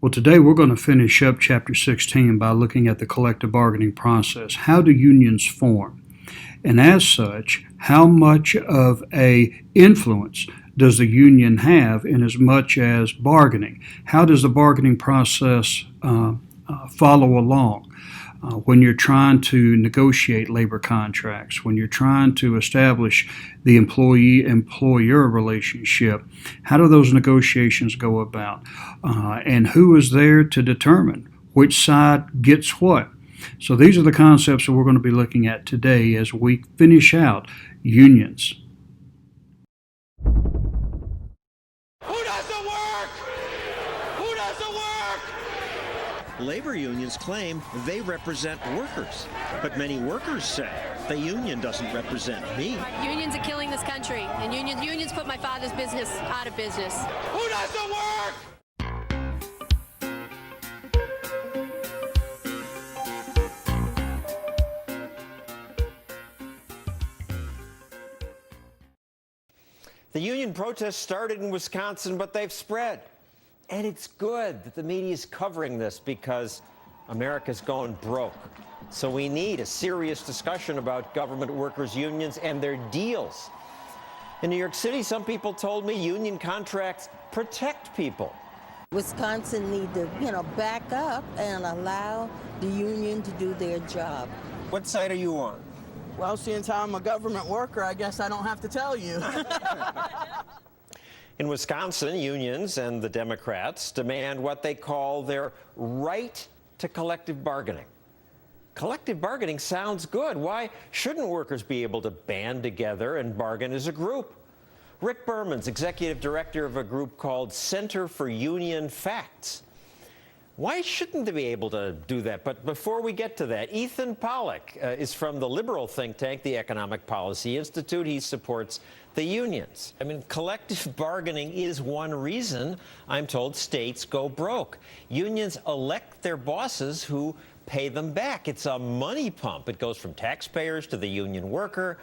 Well, today we're going to finish up Chapter 16 by looking at the collective bargaining process. How do unions form? And as such, how much of a influence does the union have in as much as bargaining? How does the bargaining process follow along? When you're trying to negotiate labor contracts, when you're trying to establish the employee-employer relationship, how do those negotiations go about? And who is there to determine which side gets what? So these are the concepts that we're going to be looking at today as we finish out unions. Labor unions claim they represent workers, but many workers say the union doesn't represent me. Unions are killing this country, and unions put my father's business out of business. Who does the work? The union protests started in Wisconsin, but they've spread. And it's good that the media is covering this because America's going broke. So we need a serious discussion about government workers' unions and their deals. In New York City, some people told me union contracts protect people. Wisconsin need to, back up and allow the union to do their job. What side are you on? Well, since I'm a government worker, I guess I don't have to tell you. In Wisconsin, unions and the Democrats demand what they call their right to collective bargaining. Collective bargaining sounds good. Why shouldn't workers be able to band together and bargain as a group? Rick Berman's executive director of a group called Center for Union Facts. Why shouldn't they be able to do that? But before we get to that, Ethan Pollack is from the liberal think tank, the Economic Policy Institute. He supports the unions. I mean, collective bargaining is one reason, I'm told, states go broke. Unions elect their bosses who pay them back. It's a money pump. It goes from taxpayers to the union worker.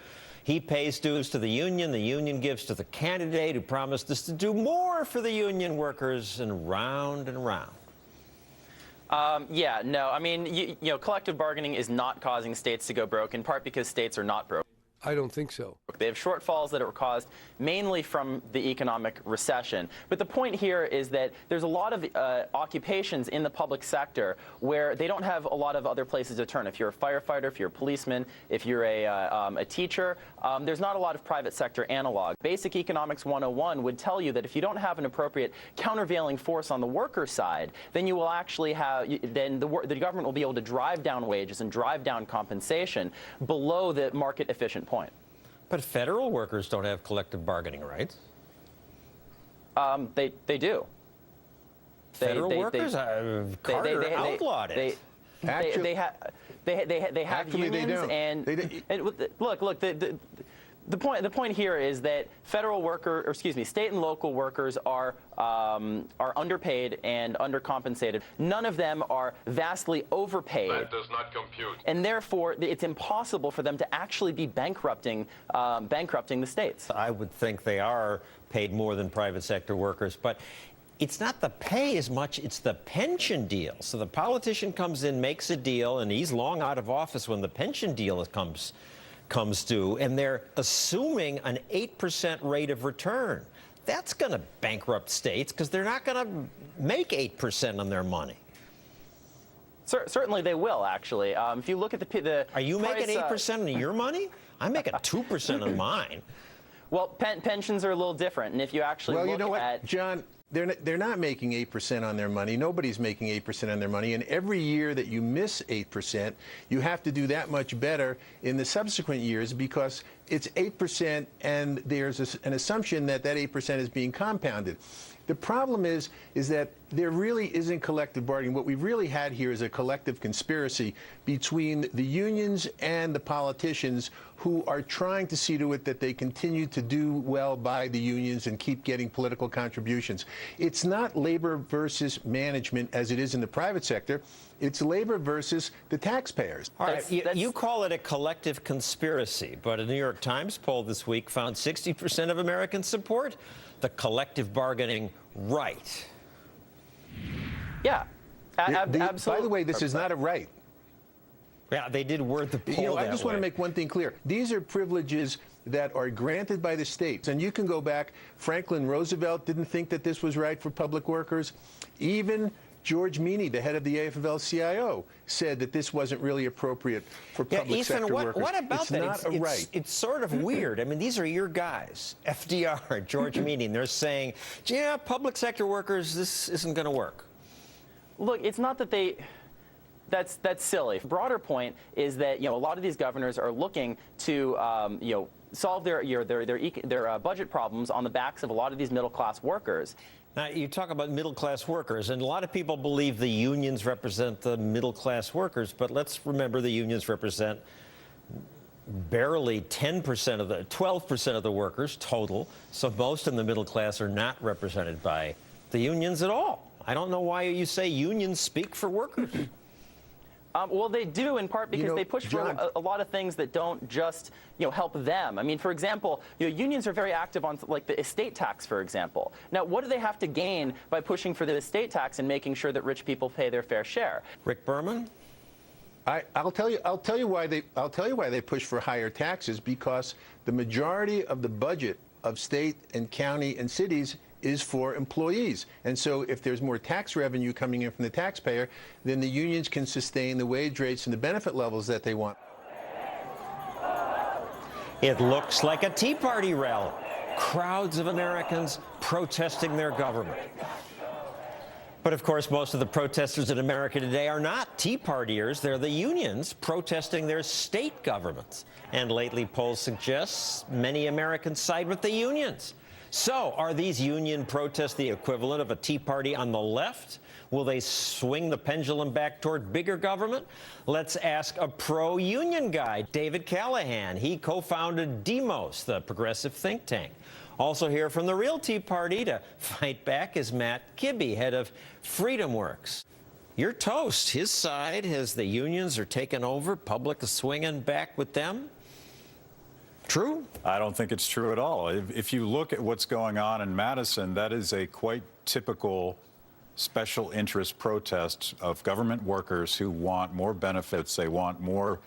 He pays dues to the union gives to the candidate who promised us to do more for the union workers, and round and round. Yeah, no, I mean, collective bargaining is not causing states to go broke, in part because states are not broke. I don't think so. They have shortfalls that were caused mainly from the economic recession. But the point here is that there's a lot of occupations in the public sector where they don't have a lot of other places to turn. If you're a firefighter, if you're a policeman, if you're a teacher, there's not a lot of private sector analog. Basic Economics 101 would tell you that if you don't have an appropriate countervailing force on the worker side, then you will actually have, then the government will be able to drive down wages and drive down compensation below the market efficient point. But federal workers don't have collective bargaining rights. They do. Federal workers? Carter outlawed it. They have unions, and look. The point here is that state and local workers are underpaid and undercompensated. None of them are vastly overpaid. That does not compute. And therefore, it's impossible for them to actually be bankrupting the states. I would think they are paid more than private sector workers, but it's not the pay as much, it's the pension deal. So the politician comes in, makes a deal, and he's long out of office when the pension deal comes due, and they're assuming an 8% rate of return. That's going to bankrupt states because they're not going to make 8% on their money. Certainly they will, actually. If you look at the Are you making 8% on your money? I'm making 2% on mine. Well, pensions are a little different, and if you actually look you know what, at John, they're not making 8% on their money. Nobody's making 8% on their money. And every year that you miss 8%, you have to do that much better in the subsequent years because it's 8% and there's an assumption that that 8% is being compounded. The problem is that there really isn't collective bargaining. What we've really had here is a collective conspiracy between the unions and the politicians who are trying to see to it that they continue to do well by the unions and keep getting political contributions. It's not labor versus management as it is in the private sector. It's labor versus the taxpayers. All right, you call it a collective conspiracy, but a New York Times poll this week found 60% of Americans support the collective bargaining right. Yeah, absolutely. By the way, this is not a right. Yeah, they did word the poll I just want to make one thing clear. These are privileges that are granted by the states. And you can go back. Franklin Roosevelt didn't think that this was right for public workers. Even George Meany, the head of the AFL-CIO, said that this wasn't really appropriate for public sector workers. What about it's that? Not a right. It's sort of weird. I mean, these are your guys, FDR, George Meany, and they're saying, yeah, public sector workers, this isn't going to work. Look, it's not that they... That's silly. The broader point is that a lot of these governors are looking to solve their budget problems on the backs of a lot of these middle-class workers. Now, you talk about middle-class workers, and a lot of people believe the unions represent the middle-class workers, but let's remember the unions represent barely 10% of the 12% of the workers total, so most in the middle class are not represented by the unions at all. I don't know why you say unions speak for workers. Well, they do in part because they push for a lot of things that don't just help them. I mean, for example, unions are very active on like the estate tax, for example. Now, what do they have to gain by pushing for the estate tax and making sure that rich people pay their fair share? Rick Berman? I'll tell you why they push for higher taxes, because the majority of the budget of state and county and cities is for employees. And so if there's more tax revenue coming in from the taxpayer, then the unions can sustain the wage rates and the benefit levels that they want. It looks like a Tea Party rally. Crowds of Americans protesting their government. But of course, most of the protesters in America today are not Tea Partiers. They're the unions protesting their state governments. And lately, polls suggest many Americans side with the unions. So, are these union protests the equivalent of a Tea Party on the left? Will they swing the pendulum back toward bigger government? Let's ask a pro-union guy, David Callahan. He co-founded Demos, the progressive think tank. Also here from the real Tea Party to fight back is Matt Kibbe, head of Freedom Works. You're toast. His side, as the unions are taking over, public is swinging back with them. True? I don't think it's true at all. If you look at what's going on in Madison, that is a quite typical special interest protest of government workers who want more benefits. They want more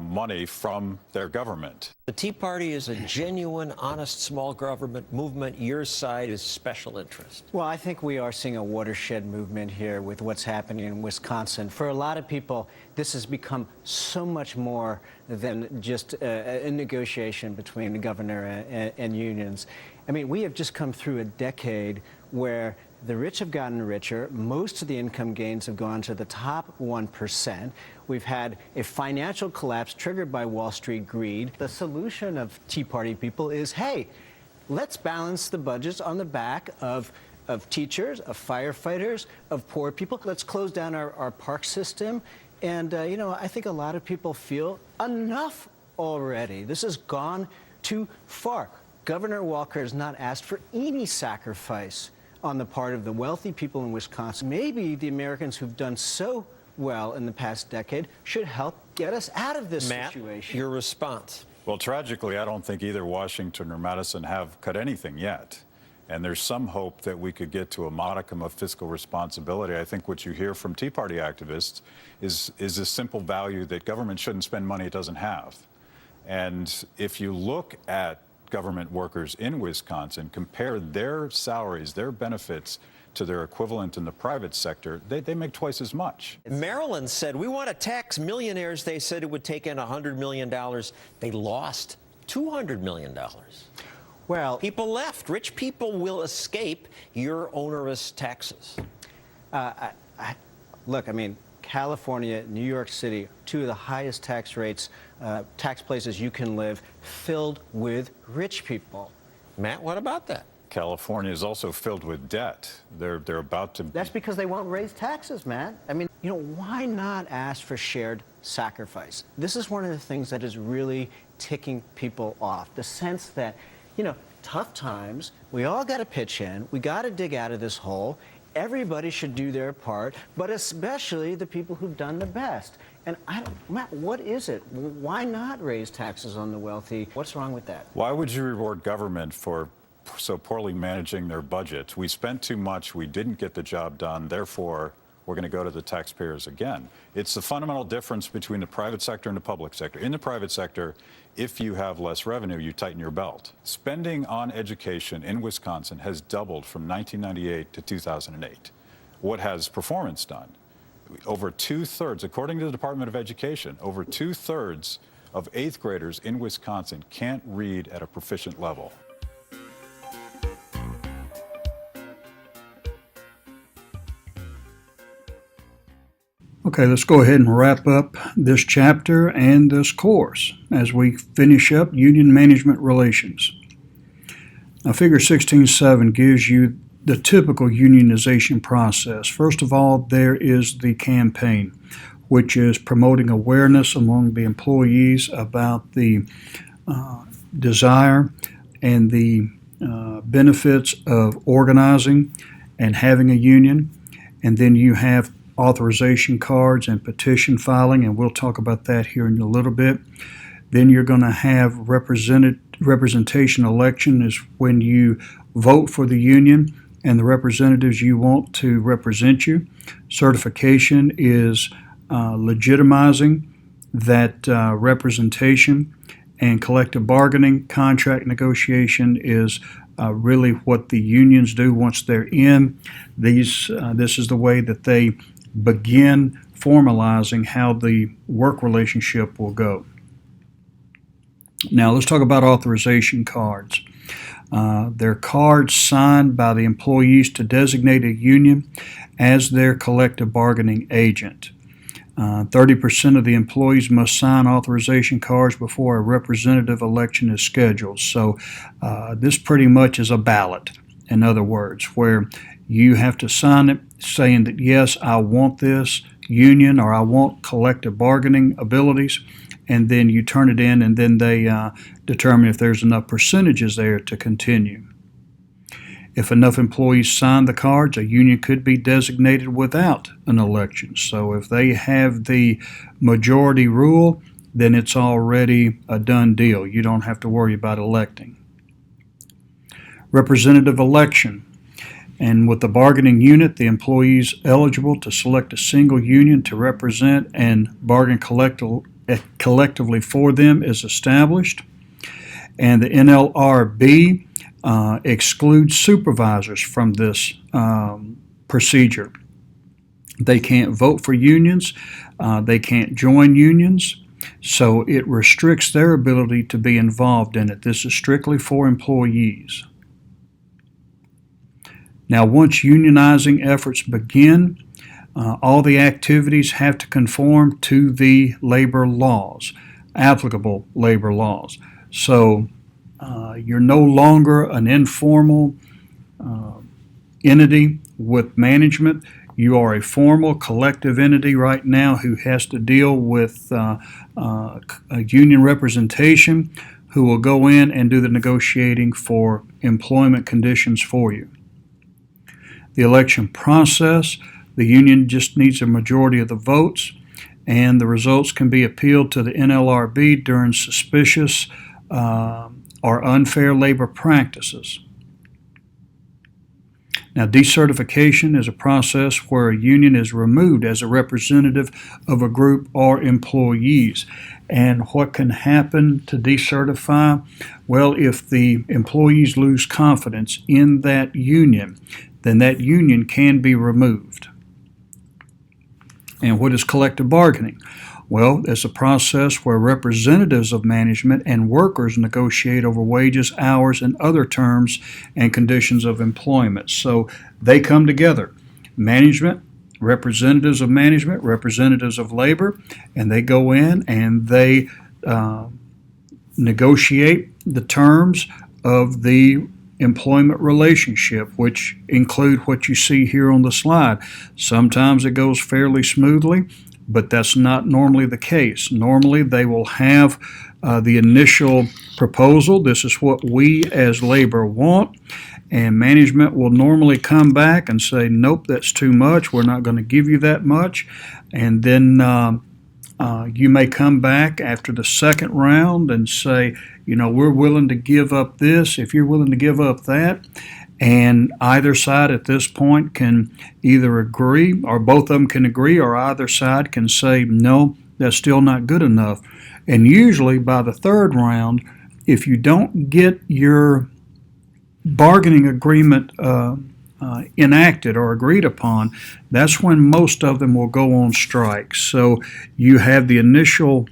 money from their government. The Tea Party is a genuine, honest, small government movement. Your side is special interest. Well, I think we are seeing a watershed movement here with what's happening in Wisconsin. For a lot of people, this has become so much more than just a negotiation between the governor and unions. I mean, we have just come through a decade where the rich have gotten richer. Most of the income gains have gone to the top 1%. We've had a financial collapse triggered by Wall Street greed. The solution of Tea Party people is, hey, let's balance the budgets on the back of teachers, of firefighters, of poor people. Let's close down our park system. And, I think a lot of people feel enough already. This has gone too far. Governor Walker has not asked for any sacrifice on the part of the wealthy people in Wisconsin. Maybe the Americans who've done so well in the past decade should help get us out of this situation. Your response? Well, tragically, I don't think either Washington or Madison have cut anything yet. And there's some hope that we could get to a modicum of fiscal responsibility. I think what you hear from Tea Party activists is a simple value that government shouldn't spend money it doesn't have. And if you look at government workers in Wisconsin, compare their salaries, their benefits to their equivalent in the private sector, they make twice as much. Maryland said, we want to tax millionaires. They said it would take in $100 million. They lost $200 million. Well, people left. Rich people will escape your onerous taxes. Look, I mean, California, New York City, two of the highest tax rates, tax places you can live, filled with rich people. Matt, what about that? California is also filled with debt. They're about to... That's because they won't raise taxes, Matt. I mean, why not ask for shared sacrifice? This is one of the things that is really ticking people off. The sense that, tough times, we all got to pitch in, we got to dig out of this hole. Everybody should do their part, but especially the people who've done the best. And Matt, what is it? Why not raise taxes on the wealthy? What's wrong with that? Why would you reward government for so poorly managing their budget? We spent too much, we didn't get the job done, therefore we're going to go to the taxpayers again. It's the fundamental difference between the private sector and the public sector. In the private sector, if you have less revenue, you tighten your belt. Spending on education in Wisconsin has doubled from 1998 to 2008. What has performance done? Over 2/3, according to the Department of Education, over 2/3 of 8th graders in Wisconsin can't read at a proficient level. Okay, let's go ahead and wrap up this chapter and this course as we finish up union management relations. Now, Figure 16.7 gives you the typical unionization process. First of all, there is the campaign, which is promoting awareness among the employees about the desire and the benefits of organizing and having a union. And then you have authorization cards and petition filing, and we'll talk about that here in a little bit. Then you're going to have representation election is when you vote for the union and the representatives you want to represent you. Certification is legitimizing that representation, and collective bargaining, contract negotiation is really what the unions do once they're in. This is the way that they begin formalizing how the work relationship will go. Now let's talk about authorization cards. They're cards signed by the employees to designate a union as their collective bargaining agent. 30% of the employees must sign authorization cards before a representative election is scheduled. So this pretty much is a ballot, in other words, where you have to sign it saying that, yes, I want this union or I want collective bargaining abilities, and then you turn it in, and then they determine if there's enough percentages there to continue. If enough employees sign the cards, a union could be designated without an election. So if they have the majority rule, then it's already a done deal. You don't have to worry about electing. Representative election. And with the bargaining unit, the employees eligible to select a single union to represent and bargain collectively for them is established. And the NLRB excludes supervisors from this procedure. They can't vote for unions. They can't join unions. So it restricts their ability to be involved in it. This is strictly for employees. Now, once unionizing efforts begin, all the activities have to conform to the labor laws, applicable labor laws. So you're no longer an informal entity with management. You are a formal collective entity right now who has to deal with a union representation who will go in and do the negotiating for employment conditions for you. The election process, the union just needs a majority of the votes, and the results can be appealed to the NLRB during suspicious or unfair labor practices. Now, decertification is a process where a union is removed as a representative of a group or employees. And what can happen to decertify? Well, if the employees lose confidence in that union, then that union can be removed. And what is collective bargaining? Well, it's a process where representatives of management and workers negotiate over wages, hours, and other terms and conditions of employment. So they come together, management, representatives of management, representatives of labor, and they go in and they negotiate the terms of the employment relationship, which include what you see here on the slide. Sometimes it goes fairly smoothly, but that's not normally the case. Normally they will have the initial proposal. This is what we as labor want, and management will normally come back and say, nope, that's too much, we're not going to give you that much. And then you may come back after the second round and say, we're willing to give up this if you're willing to give up that. And either side at this point can either agree, or both of them can agree, or either side can say, no, that's still not good enough. And usually by the third round, if you don't get your bargaining agreement enacted or agreed upon, that's when most of them will go on strike. So you have the initial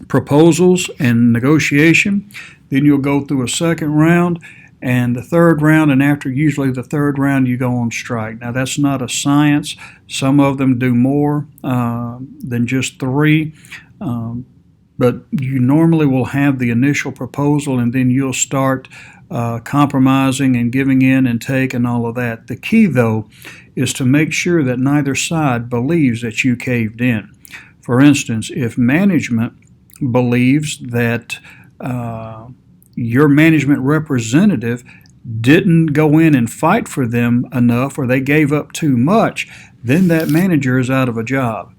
proposals and negotiation, then you'll go through a second round, and the third round, and after usually the third round, you go on strike. Now, that's not a science. Some of them do more than just three, but you normally will have the initial proposal, and then you'll start compromising and giving in and take and all of that. The key, though, is to make sure that neither side believes that you caved in. For instance, if management believes that your management representative didn't go in and fight for them enough, or they gave up too much, then that manager is out of a job.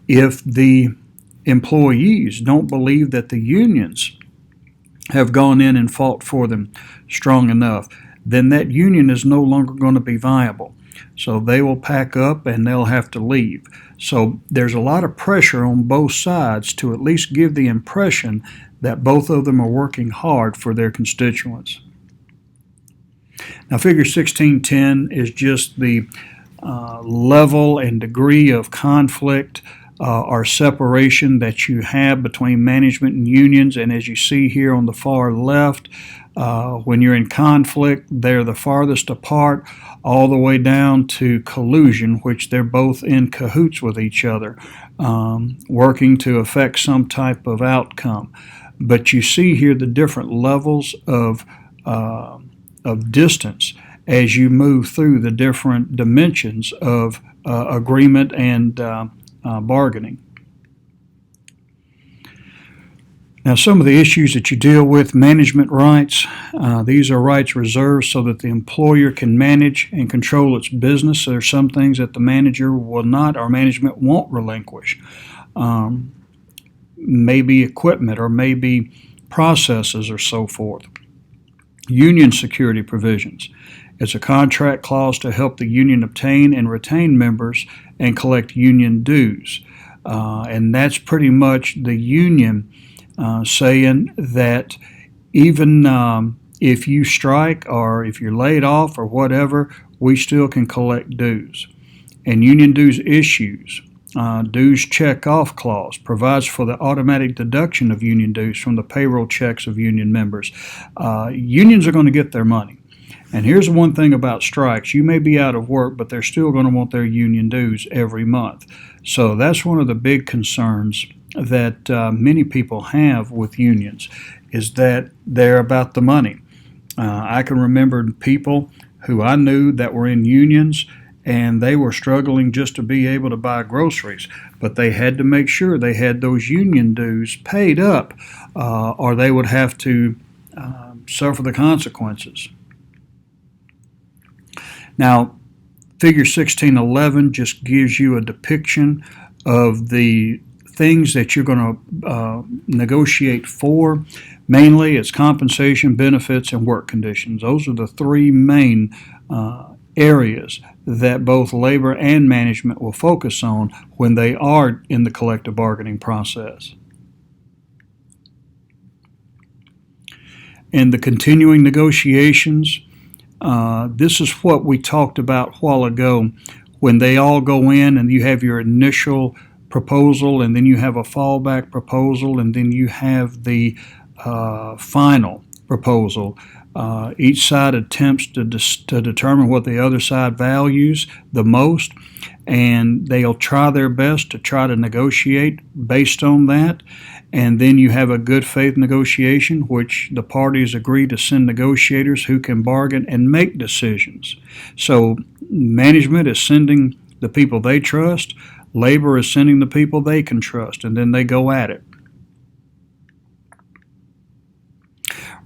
If the employees don't believe that the unions have gone in and fought for them strong enough, then that union is no longer going to be viable. So they will pack up and they'll have to leave. So there's a lot of pressure on both sides to at least give the impression that both of them are working hard for their constituents. Now, Figure 1610 is just the level and degree of conflict or separation that you have between management and unions. And as you see here on the far left, when you're in conflict, they're the farthest apart, all the way down to collusion, which they're both in cahoots with each other, working to affect some type of outcome. But you see here the different levels of distance as you move through the different dimensions of agreement and bargaining. Now, some of the issues that you deal with: management rights. These are rights reserved so that the employer can manage and control its business. So there are some things that the manager will not, or management won't relinquish. Maybe equipment, or maybe processes, or so forth. Union security provisions. It's a contract clause to help the union obtain and retain members and collect union dues. And that's pretty much the union saying that even if you strike or if you're laid off or whatever, we still can collect dues. And union dues issues. Dues check-off clause provides for the automatic deduction of union dues from the payroll checks of union members. Unions are going to get their money. And here's one thing about strikes. You may be out of work, but they're still going to want their union dues every month. So that's one of the big concerns that many people have with unions, is that they're about the money. I can remember people who I knew that were in unions, and they were struggling just to be able to buy groceries, but they had to make sure they had those union dues paid up, or they would have to suffer the consequences. Now, Figure 1611 just gives you a depiction of the things that you're going to negotiate for. Mainly, it's compensation, benefits, and work conditions. Those are the three main areas that both labor and management will focus on when they are in the collective bargaining process. And the continuing negotiations, this is what we talked about a while ago, when they all go in and you have your initial proposal, and then you have a fallback proposal, and then you have the final proposal. Each side attempts to determine what the other side values the most, and they'll try their best to try to negotiate based on that. And then you have a good faith negotiation, which the parties agree to send negotiators who can bargain and make decisions. So management is sending the people they trust, labor is sending the people they can trust, and then they go at it.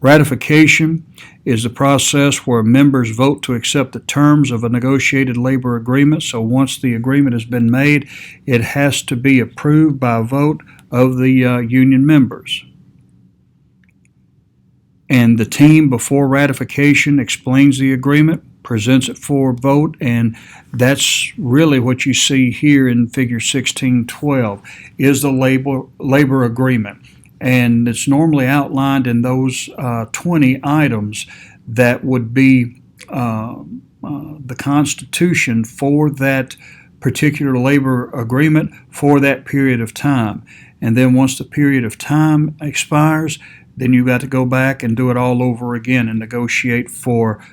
Ratification is the process where members vote to accept the terms of a negotiated labor agreement. So once the agreement has been made, it has to be approved by a vote of the union members. and the team before ratification explains the agreement, presents it for vote, and that's really what you see here in Figure 1612 is the labor agreement. And it's normally outlined in those 20 items that would be the Constitution for that particular labor agreement for that period of time. And then once the period of time expires, then you've got to go back and do it all over again and negotiate for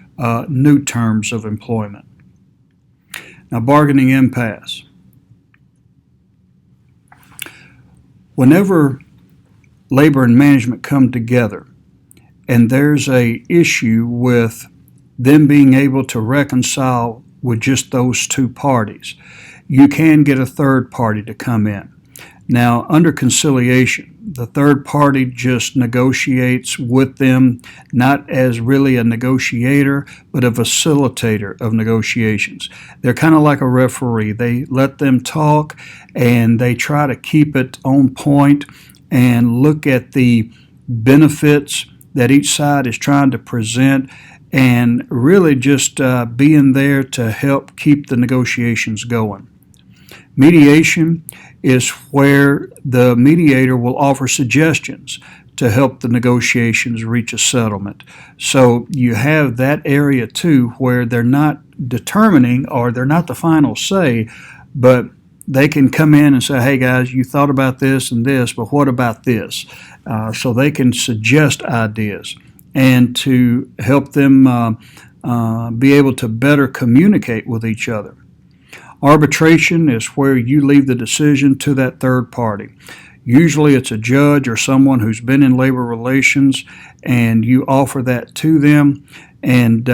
new terms of employment. Now, bargaining impasse. Whenever labor and management come together and there's a issue with them being able to reconcile with just those two parties, you can get a third party to come in. Now, under conciliation, the third party just negotiates with them, not as really a negotiator, but a facilitator of negotiations. They're kind of like a referee. They let them talk and they try to keep it on point and look at the benefits that each side is trying to present and really just being there to help keep the negotiations going. Mediation is where the mediator will offer suggestions to help the negotiations reach a settlement. So you have that area too where they're not determining or they're not the final say, but they can come in and say, hey guys, you thought about this and this, but what about this? So they can suggest ideas and to help them be able to better communicate with each other. Arbitration is where you leave the decision to that third party. Usually it's a judge or someone who's been in labor relations, and you offer that to them, and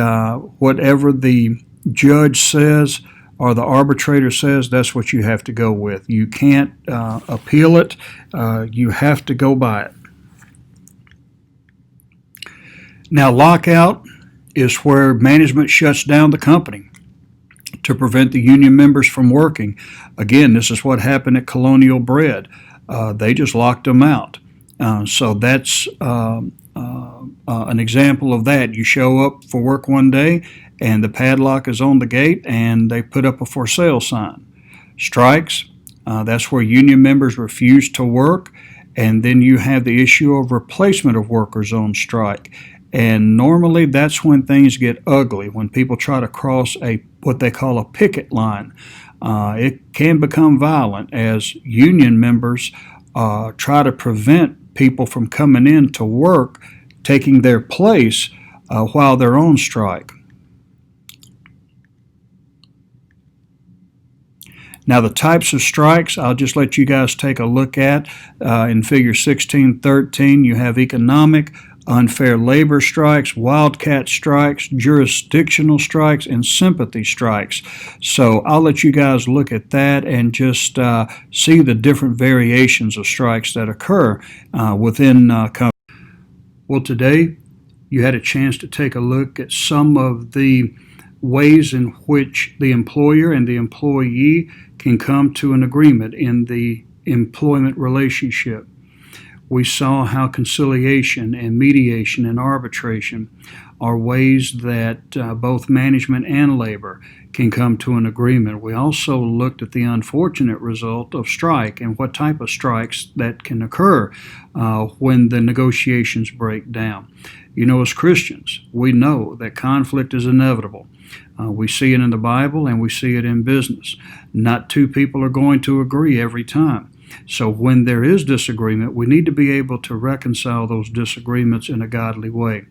whatever the judge says or the arbitrator says, that's what you have to go with. You can't appeal it. You have to go by it. Now, lockout is where management shuts down the company to prevent the union members from working. Again, this is what happened at Colonial Bread. They just locked them out. So that's an example of that. You show up for work one day and the padlock is on the gate and they put up a for sale sign. Strikes, that's where union members refuse to work, and then you have the issue of replacement of workers on strike. And normally that's when things get ugly, when people try to cross what they call a picket line. It can become violent as union members try to prevent people from coming in to work, taking their place while they're on strike. Now, the types of strikes, I'll just let you guys take a look at. In Figure 1613, you have economic, unfair labor strikes, wildcat strikes, jurisdictional strikes, and sympathy strikes. So I'll let you guys look at that and just see the different variations of strikes that occur within companies. Well, today you had a chance to take a look at some of the ways in which the employer and the employee can come to an agreement in the employment relationship. We saw how conciliation and mediation and arbitration are ways that both management and labor can come to an agreement. We also looked at the unfortunate result of strike and what type of strikes that can occur when the negotiations break down. You know, as Christians, we know that conflict is inevitable. We see it in the Bible and we see it in business. Not two people are going to agree every time. So when there is disagreement, we need to be able to reconcile those disagreements in a godly way.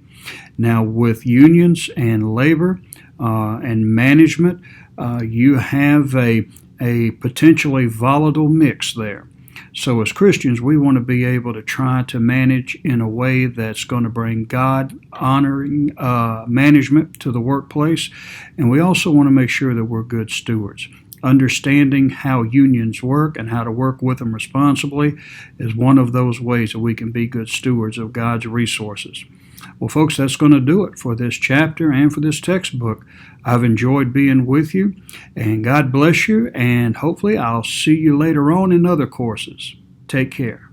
Now, with unions and labor and management, you have a potentially volatile mix there. So as Christians, we want to be able to try to manage in a way that's going to bring God-honoring management to the workplace. And we also want to make sure that we're good stewards. Understanding how unions work and how to work with them responsibly is one of those ways that we can be good stewards of God's resources. Well, folks, that's going to do it for this chapter and for this textbook. I've enjoyed being with you, and God bless you, and hopefully I'll see you later on in other courses. Take care.